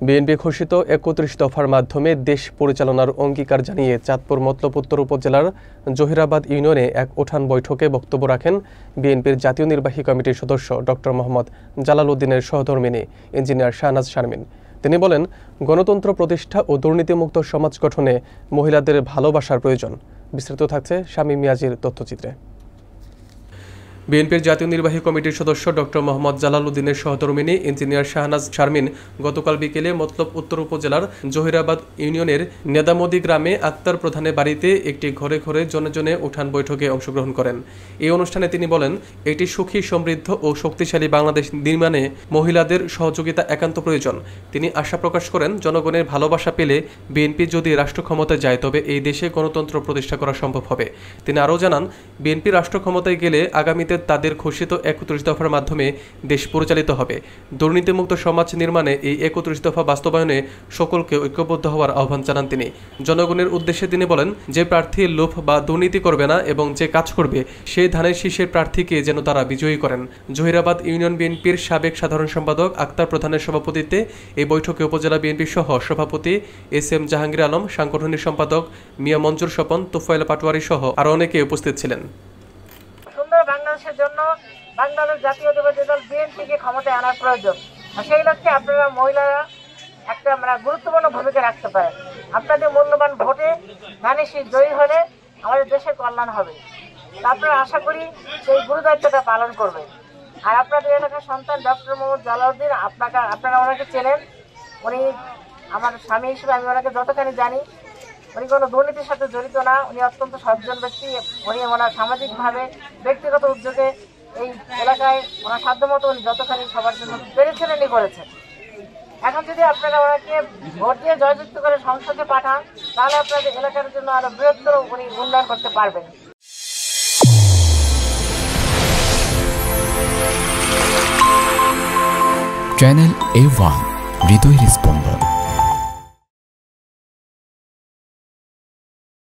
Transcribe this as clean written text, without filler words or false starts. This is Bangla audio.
বিএনপি ঘোষিত ৩১ দফার মাধ্যমে দেশ পরিচালনার অঙ্গীকার জানিয়ে চাঁদপুর মতলব উত্তর উপজেলার জহিরাবাদ ইউনিয়নে এক উঠান বৈঠকে বক্তব্য রাখেন বিএনপির জাতীয় নির্বাহী কমিটির সদস্য ডক্টর মোহাম্মদ জালাল উদ্দিনের সহধর্মিণী ইঞ্জিনিয়ার শাহনাজ শারমিন। তিনি বলেন, গণতন্ত্র প্রতিষ্ঠা ও দুর্নীতিমুক্ত সমাজ গঠনে মহিলাদের ভালোবাসার প্রয়োজন। বিস্তারিত থাকছে শামীম মিয়াজির তথ্যচিত্রে। বিএনপির জাতীয় নির্বাহী কমিটির সদস্য ডক্টর মোহাম্মদ জালাল উদ্দিনের সহধর্মিণী ইঞ্জিনিয়ার শাহনাজ শারমিন গতকাল বিকেলে মতলব উত্তর উপজেলার জহিরাবাদ ইউনিয়নের নেদামদি গ্রামে আক্তার প্রধানের বাড়িতে একটি ঘরে ঘরে জনে জনে উঠান বৈঠকে অংশগ্রহণ করেন। এই অনুষ্ঠানে তিনি বলেন, একটি সুখী, সমৃদ্ধ ও শক্তিশালী বাংলাদেশ নির্মাণে মহিলাদের সহযোগিতা একান্ত প্রয়োজন। তিনি আশা প্রকাশ করেন, জনগণের ভালোবাসা পেলে বিএনপি যদি রাষ্ট্র ক্ষমতায় যায় তবে এই দেশে গণতন্ত্র প্রতিষ্ঠা করা সম্ভব হবে। তিনি আরও জানান, বিএনপি রাষ্ট্র ক্ষমতায় গেলে আগামীতে তাদের ঘোষিত ৩১ দফার মাধ্যমে দেশ পরিচালিত হবে। দুর্নীতিমুক্ত সমাজ নির্মাণে এই ৩১ দফা বাস্তবায়নে সকলকে ঐক্যবদ্ধ হওয়ার আহ্বান জানান তিনি। জনগণের উদ্দেশ্যে তিনি বলেন, যে প্রার্থী লোভ বা দুর্নীতি করবে না এবং যে কাজ করবে সেই ধানের শীষের প্রার্থীকে যেন তারা বিজয়ী করেন। জহিরাবাদ ইউনিয়ন বিএনপির সাবেক সাধারণ সম্পাদক আক্তার প্রধানের সভাপতিত্বে এই বৈঠকে উপজেলা বিএনপি সহ সভাপতি এস.এম. জাহাঙ্গীর আলম, সাংগঠনিক সম্পাদক মিয়া মঞ্জুর স্বপন, তোফায়েল পাটোয়ারি সহ আরও অনেকে উপস্থিত ছিলেন। বাংলাদেশের জন্য বাংলাদেশ জাতীয়তাবাদী দল বিএনপিকে ক্ষমতায় আনার প্রয়োজন। সেই লক্ষ্যে আপনারা মহিলারা একটা গুরুত্বপূর্ণ ভূমিকা রাখতে পারেন। আপনাদের মূল্যবান ভোটে ধানের শীষ জয়ী হলে আমাদের দেশের কল্যাণ হবে। আপনারা আশা করি সেই গুরুদায়িত্বটা পালন করবেন। আর আপনাদের এলাকার সন্তান ডক্টর মোহাম্মদ জালাল উদ্দিন, আপনারা ওনাকে চেনেন। উনি আমার স্বামী হিসেবে আমি ওনাকে যতখানি জানি, উনি কোনো দুর্নীতির সাথে জড়িত না। উনি অত্যন্ত সজ্জন ব্যক্তি। উনি ওনার সামাজিকভাবে ব্যক্তিগত উদ্যোগে এই এলাকায় ওনার সাধ্যমতো উনি যতখানি সবার জন্য পেরেছেন উনি করেছেন। এখন যদি আপনারা ওনাকে ভোট দিয়ে জয়যুক্ত করে সংসদে পাঠান তাহলে আপনাদের এলাকার জন্য আরো বৃহত্তর উনি উন্নয়ন করতে পারবেন। চ্যানেল A1 হৃদয়ের স্পন্দন।